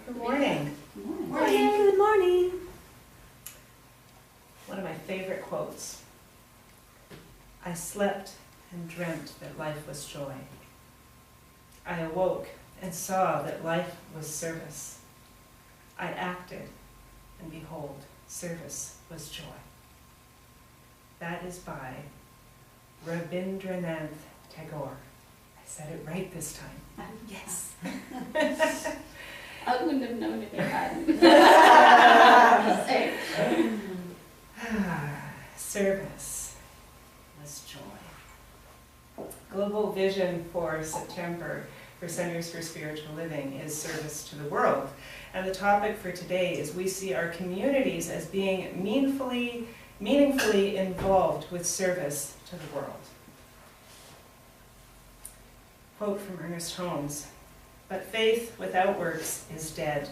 Good morning. Good Morning. Good morning. One of my favorite quotes. I slept and dreamt that life was joy. I awoke and saw that life was service. I acted, and behold, service was joy. That is by Rabindranath Tagore. I said it right this time. Yes. I wouldn't have known if you hadn't. Service was joy. Global vision for September for Centers for Spiritual Living is service to the world. And the topic for today is we see our communities as being meaningfully involved with service to the world. Quote from Ernest Holmes, "But faith without works is dead.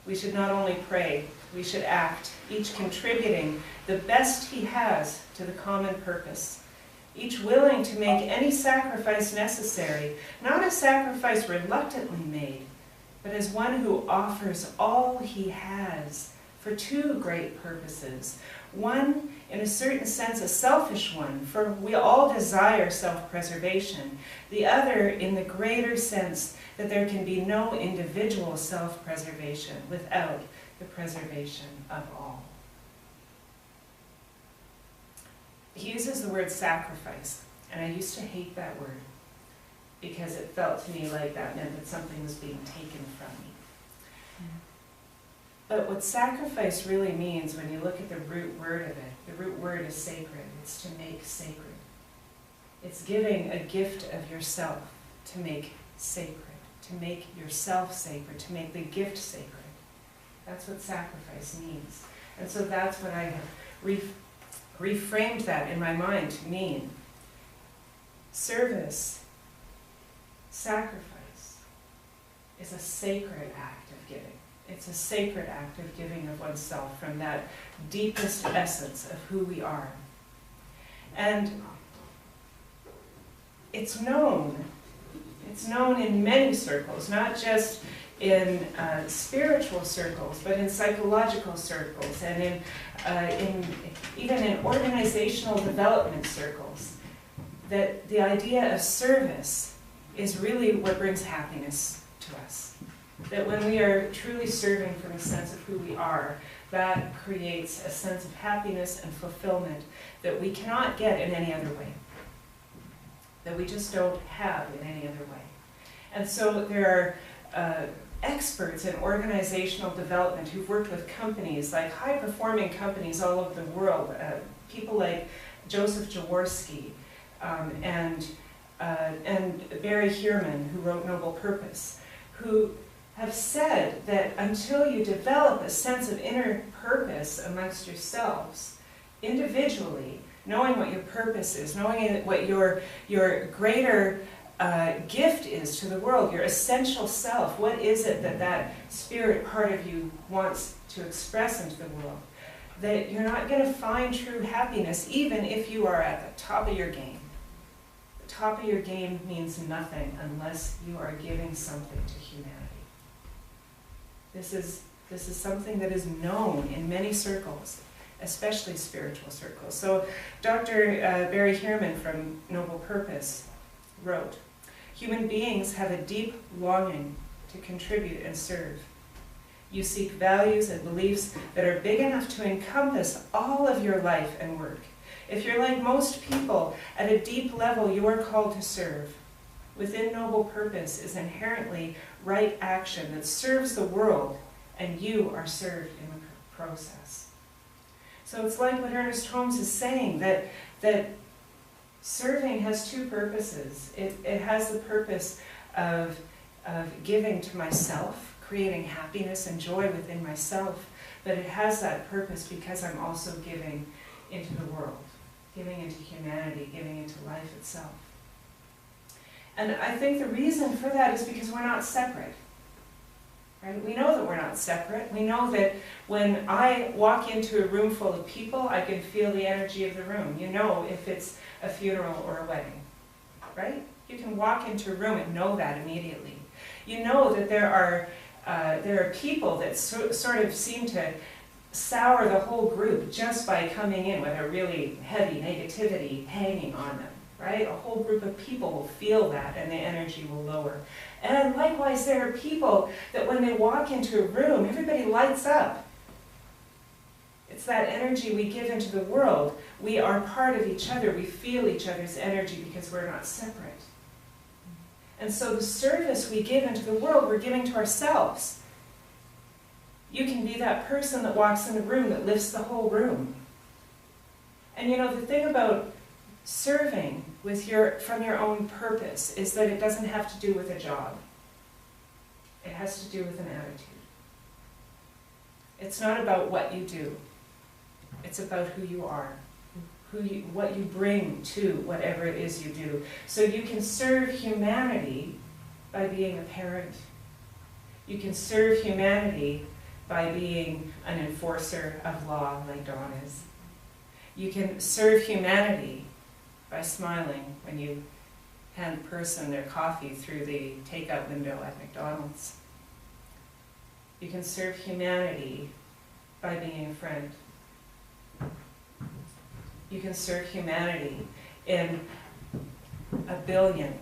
We should not only pray, we should act, each contributing the best he has to the common purpose, each willing to make any sacrifice necessary, not a sacrifice reluctantly made, but as one who offers all he has for two great purposes. One, in a certain sense, a selfish one, for we all desire self-preservation. The other, in the greater sense that there can be no individual self-preservation without the preservation of all." He uses the word sacrifice, and I used to hate that word because it felt to me like that meant that something was being taken from me. But what sacrifice really means, when you look at the root word of it, the root word is sacred. It's to make sacred. It's giving a gift of yourself to make sacred, to make yourself sacred, to make the gift sacred. That's what sacrifice means. And so that's what I have reframed that in my mind to mean. Service, sacrifice, is a sacred act of giving. It's a sacred act of giving of oneself from that deepest essence of who we are. And it's known in many circles, not just in spiritual circles, but in psychological circles and even in organizational development circles, that the idea of service is really what brings happiness to us. That when we are truly serving from a sense of who we are, that creates a sense of happiness and fulfillment that we cannot get in any other way. That we just don't have in any other way. And so there are experts in organizational development who've worked with companies, like high-performing companies all over the world, people like Joseph Jaworski and Barry Heerman, who wrote Noble Purpose, who have said that until you develop a sense of inner purpose amongst yourselves, individually, knowing what your purpose is, knowing what your greater gift is to the world, your essential self, what is it that spirit part of you wants to express into the world, that you're not going to find true happiness even if you are at the top of your game. The top of your game means nothing unless you are giving something to humanity. This is something that is known in many circles, especially spiritual circles. So Dr. Barry Heerman from Noble Purpose wrote, "Human beings have a deep longing to contribute and serve. You seek values and beliefs that are big enough to encompass all of your life and work. If you're like most people, at a deep level you are called to serve. Within Noble Purpose is inherently right action that serves the world, and you are served in the process." So it's like what Ernest Holmes is saying, that serving has two purposes. It has the purpose of giving to myself, creating happiness and joy within myself, but it has that purpose because I'm also giving into the world, giving into humanity, giving into life itself. And I think the reason for that is because we're not separate. Right? We know that we're not separate. We know that when I walk into a room full of people, I can feel the energy of the room. You know if it's a funeral or a wedding, right? You can walk into a room and know that immediately. You know that there are there are people that sort of seem to sour the whole group just by coming in with a really heavy negativity hanging on them, right? A whole group of people will feel that and the energy will lower. And likewise, there are people that when they walk into a room, everybody lights up. It's that energy we give into the world. We are part of each other. We feel each other's energy because we're not separate. And so the service we give into the world, we're giving to ourselves. You can be that person that walks in the room that lifts the whole room. And you know, the thing about serving from your own purpose is that it doesn't have to do with a job. It has to do with an attitude. It's not about what you do. It's about who you are, what you bring to whatever it is you do. So you can serve humanity by being a parent. You can serve humanity by being an enforcer of law like Dawn is. You can serve humanity by smiling when you hand the person their coffee through the takeout window at McDonald's. You can serve humanity by being a friend. You can serve humanity in 1 billion,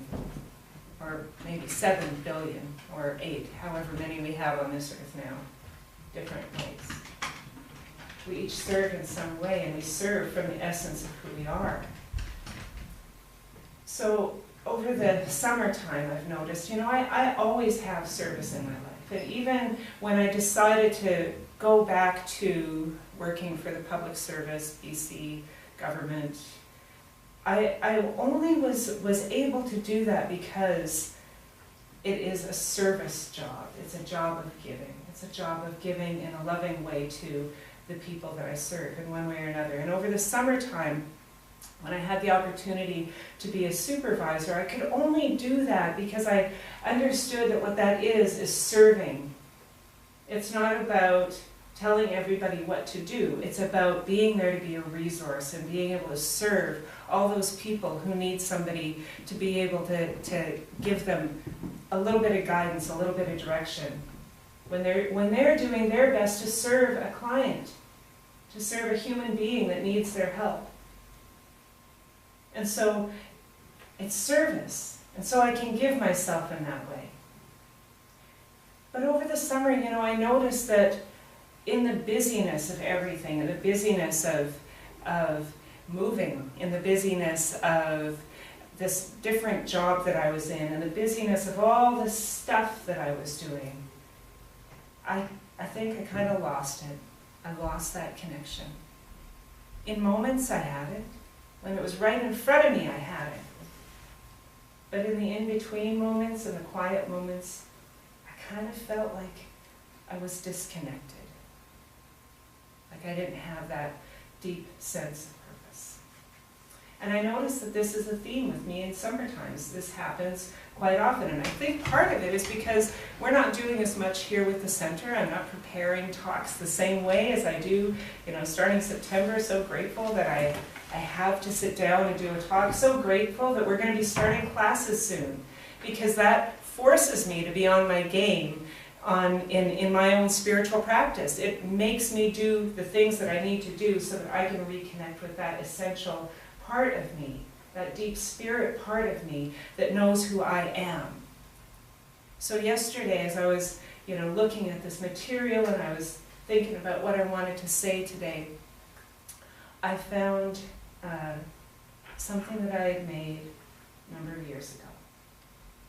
or maybe 7 billion, or 8, however many we have on this earth now, different ways. We each serve in some way, and we serve from the essence of who we are. So over the summertime, I've noticed, you know, I always have service in my life. And even when I decided to go back to working for the public service, BC government, I only was able to do that because it is a service job. It's a job of giving. It's a job of giving in a loving way to the people that I serve in one way or another. And over the summertime, when I had the opportunity to be a supervisor, I could only do that because I understood that what that is serving. It's not about telling everybody what to do. It's about being there to be a resource and being able to serve all those people who need somebody to be able to give them a little bit of guidance, a little bit of direction. When they're doing their best to serve a client, to serve a human being that needs their help. And so it's service. And so I can give myself in that way. But over the summer, you know, I noticed that in the busyness of everything, in the busyness of moving, in the busyness of this different job that I was in, and the busyness of all the stuff that I was doing, I think I kind of lost it. I lost that connection. In moments I had it. When it was right in front of me, I had it. But in the in-between moments and the quiet moments, I kind of felt like I was disconnected. Like I didn't have that deep sense of purpose. And I noticed that this is a theme with me in summertimes. This happens quite often. And I think part of it is because we're not doing as much here with the center. I'm not preparing talks the same way as I do, you know, starting September. So grateful that I have to sit down and do a talk. So grateful that we're going to be starting classes soon, because that forces me to be on my game in my own spiritual practice. It makes me do the things that I need to do so that I can reconnect with that essential part of me, that deep spirit part of me that knows who I am. So yesterday, as I was, you know, looking at this material and I was thinking about what I wanted to say today, I found something that I had made a number of years ago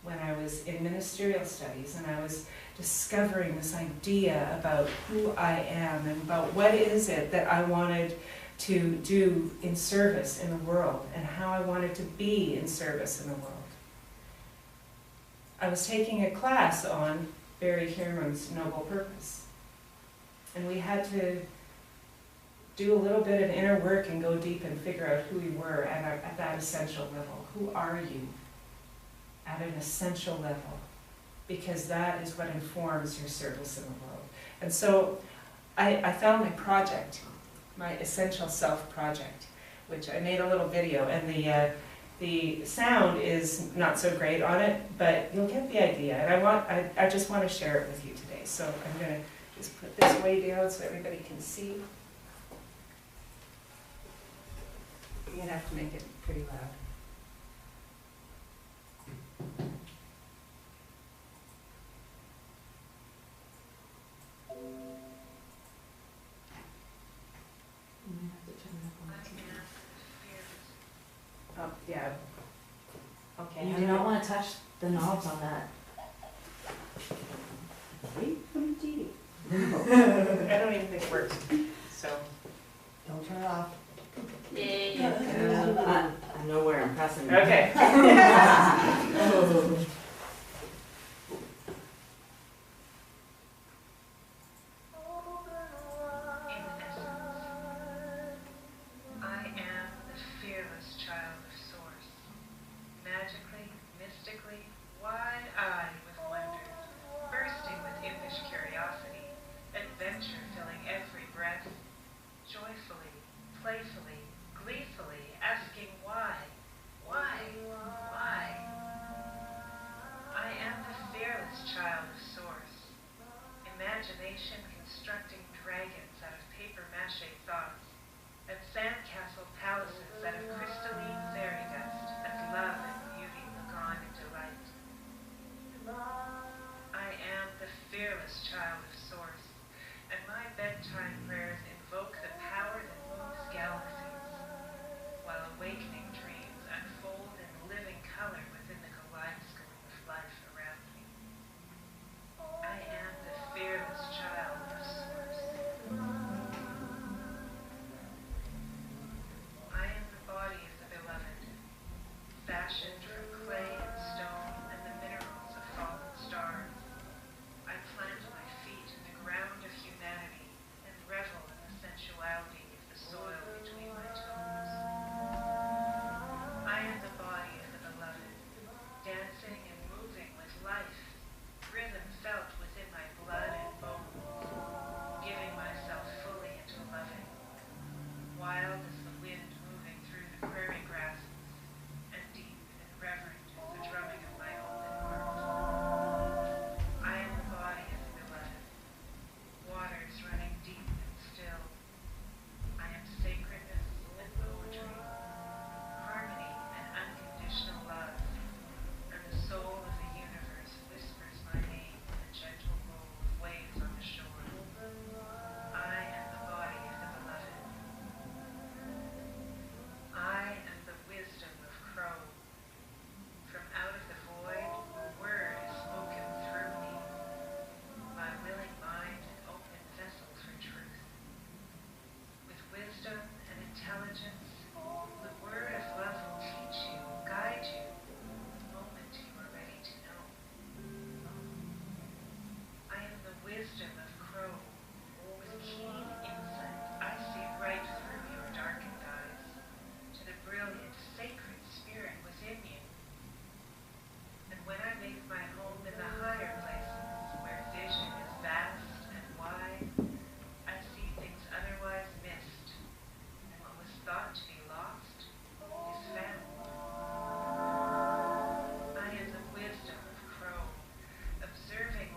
when I was in ministerial studies, and I was discovering this idea about who I am and about what is it that I wanted to do in service in the world and how I wanted to be in service in the world. I was taking a class on Barry Hirman's Noble Purpose, and we had to do a little bit of inner work and go deep and figure out who we were at that essential level. Who are you at an essential level? Because that is what informs your service in the world. And so I found my project, my Essential Self project, which I made a little video, and The sound is not so great on it, but you'll get the idea. And I just want to share it with you today. So I'm going to just put this way down so everybody can see. You're going to have to make it pretty loud. Oh, yeah. Okay. You do not want to touch the knobs on that. I don't even think it works. So. Don't turn it off. Yeah. I know where I'm pressing. Okay.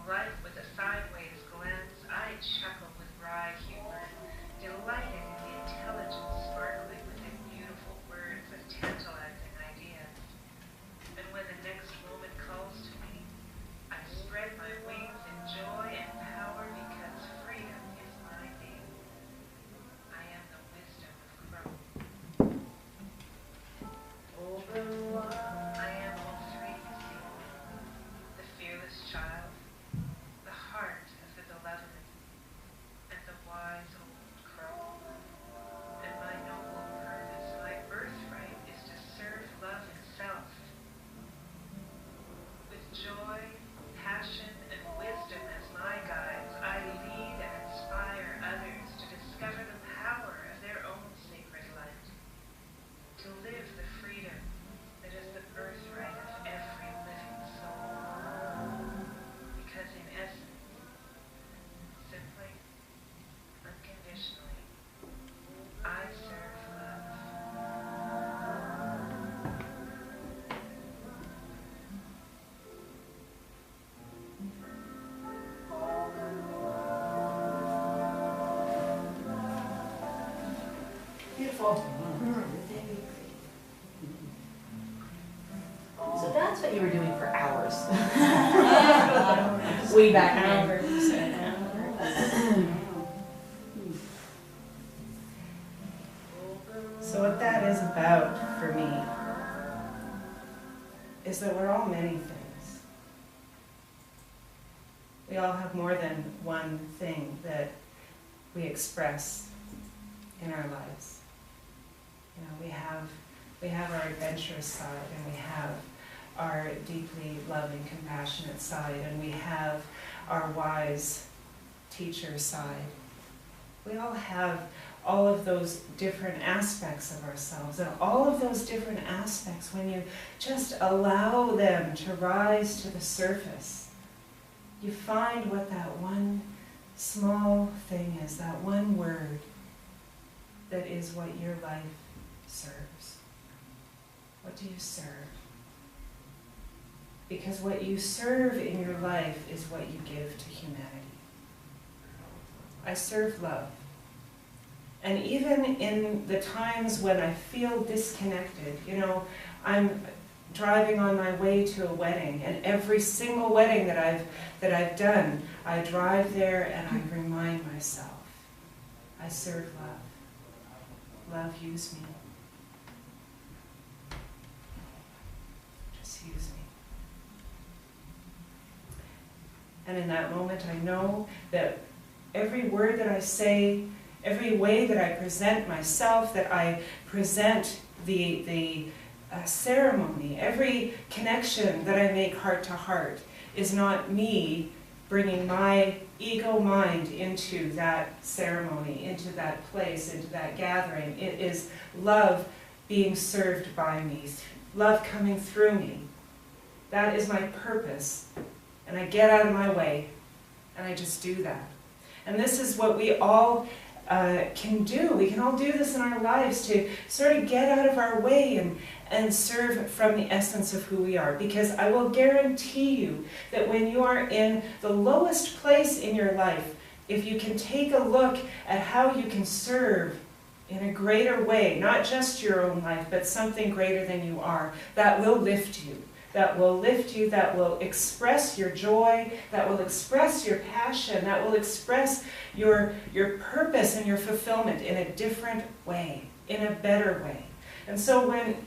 Life with a sideways glance, I chuckle with wry humor. grateful. So that's what you were doing for hours. Hours. Way back then. Hours and hours. So what that is about for me is that we're all many things. We all have more than one thing that we express in our lives. You know, we have our adventurous side, and we have our deeply loving, compassionate side, and we have our wise teacher side. We all have all of those different aspects of ourselves, and all of those different aspects, when you just allow them to rise to the surface, you find what that one small thing is, that one word that is what your life serves. What do you serve? Because what you serve in your life is what you give to humanity. I serve love. And even in the times when I feel disconnected, you know, I'm driving on my way to a wedding, and every single wedding that I've done, I drive there and I remind myself, I serve love. Love, use me. Just use me. And in that moment, I know that every word that I say, every way that I present myself, that I present the ceremony, every connection that I make heart to heart is not me bringing my ego mind into that ceremony, into that place, into that gathering. It is love being served by me, love coming through me. That is my purpose. And I get out of my way, and I just do that. And this is what we all can do. We can all do this in our lives, to sort of get out of our way and serve from the essence of who we are. Because I will guarantee you that when you are in the lowest place in your life, if you can take a look at how you can serve in a greater way, not just your own life, but something greater than you are, that will lift you. That will lift you, that will express your joy, that will express your passion, that will express your purpose and your fulfillment in a different way, in a better way. And so when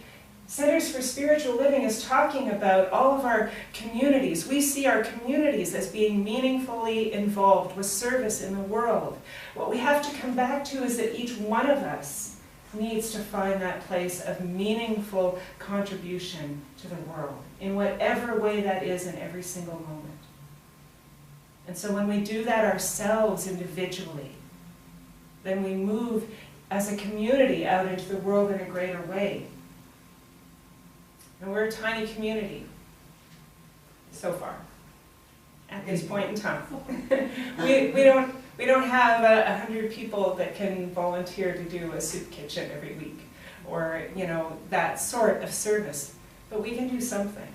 Centers for Spiritual Living is talking about all of our communities, we see our communities as being meaningfully involved with service in the world. What we have to come back to is that each one of us needs to find that place of meaningful contribution to the world, in whatever way that is in every single moment. And so when we do that ourselves individually, then we move as a community out into the world in a greater way. And we're a tiny community, so far, at this point in time. We don't have 100 people that can volunteer to do a soup kitchen every week, or, you know, that sort of service. But we can do something,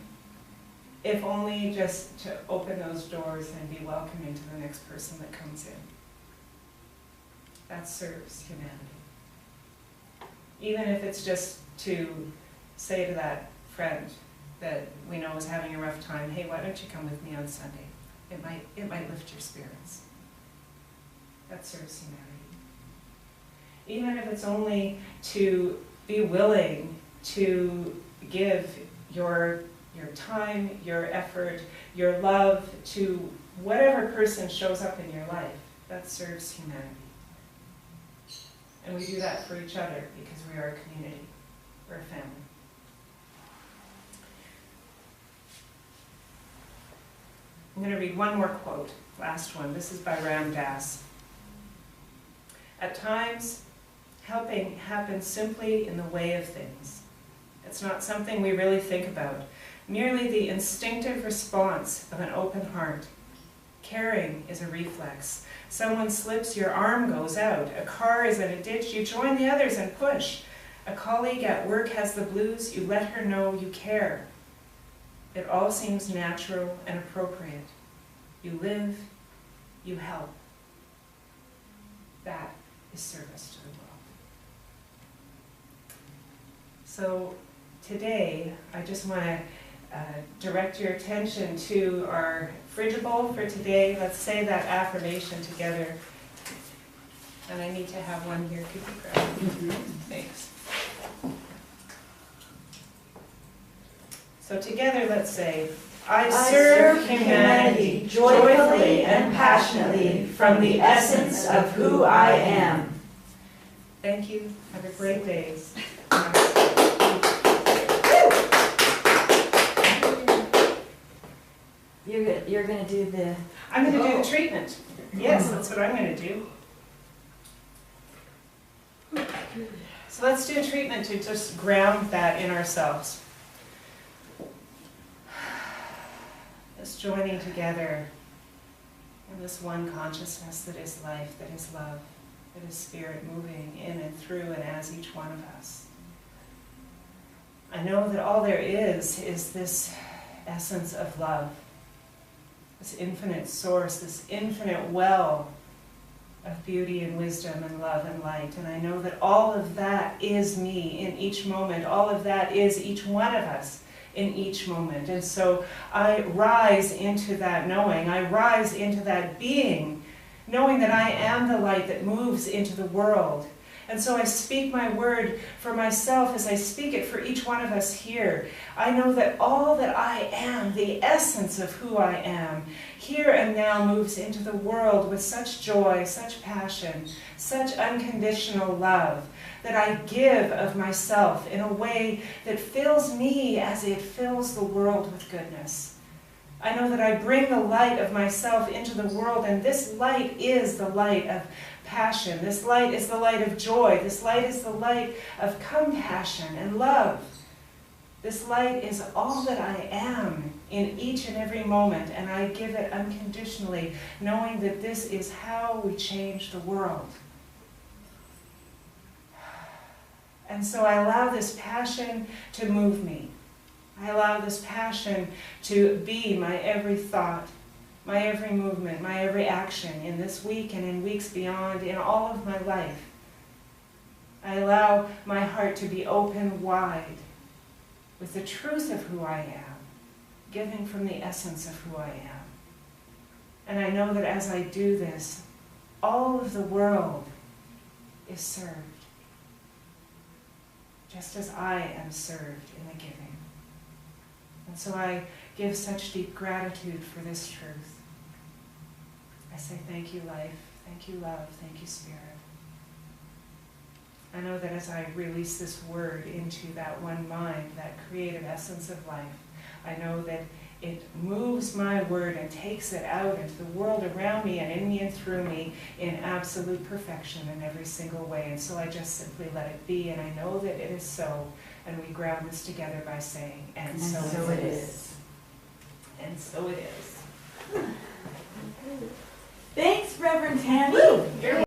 if only just to open those doors and be welcoming to the next person that comes in. That serves humanity. Even if it's just to say to that friend that we know is having a rough time, hey, why don't you come with me on Sunday? It might lift your spirits. That serves humanity. Even if it's only to be willing to give your time, your effort, your love to whatever person shows up in your life, that serves humanity. And we do that for each other because we are a community, we're a family. I'm going to read one more quote, last one. This is by Ram Dass. At times, helping happens simply in the way of things. It's not something we really think about, merely the instinctive response of an open heart. Caring is a reflex. Someone slips, your arm goes out. A car is in a ditch, you join the others and push. A colleague at work has the blues, you let her know you care. It all seems natural and appropriate. You live, you help. That is service to the world. So today, I just want to direct your attention to our fridge bowl for today. Let's say that affirmation together. And I need to have one here. Could you grab it? Thanks. So together, let's say, I serve humanity joyfully and passionately from the essence of who I am. Thank you. Have a great day. You're gonna do the... I'm going to do the treatment. Yes, that's what I'm going to do. So let's do a treatment to just ground that in ourselves. Just joining together in this one consciousness that is life, that is love, that is spirit moving in and through and as each one of us. I know that all there is this essence of love, this infinite source, this infinite well of beauty and wisdom and love and light. And I know that all of that is me in each moment. All of that is each one of us in each moment. And so I rise into that knowing. I rise into that being, knowing that I am the light that moves into the world. And so I speak my word for myself as I speak it for each one of us here. I know that all that I am, the essence of who I am, here and now moves into the world with such joy, such passion, such unconditional love, that I give of myself in a way that fills me as it fills the world with goodness. I know that I bring the light of myself into the world, and this light is the light of passion. This light is the light of joy. This light is the light of compassion and love. This light is all that I am in each and every moment, and I give it unconditionally, knowing that this is how we change the world. And so I allow this passion to move me. I allow this passion to be my every thought, my every movement, my every action in this week and in weeks beyond, in all of my life. I allow my heart to be open wide with the truth of who I am, giving from the essence of who I am. And I know that as I do this, all of the world is served, just as I am served in the giving. And so I give such deep gratitude for this truth. I say thank you, life, thank you, love, thank you, spirit. I know that as I release this word into that one mind, that creative essence of life, I know that it moves my word and takes it out into the world around me and in me and through me in absolute perfection in every single way. And so I just simply let it be, and I know that it is so. And we ground this together by saying, and so it is. And so it is. Thanks, Reverend Tammy. You're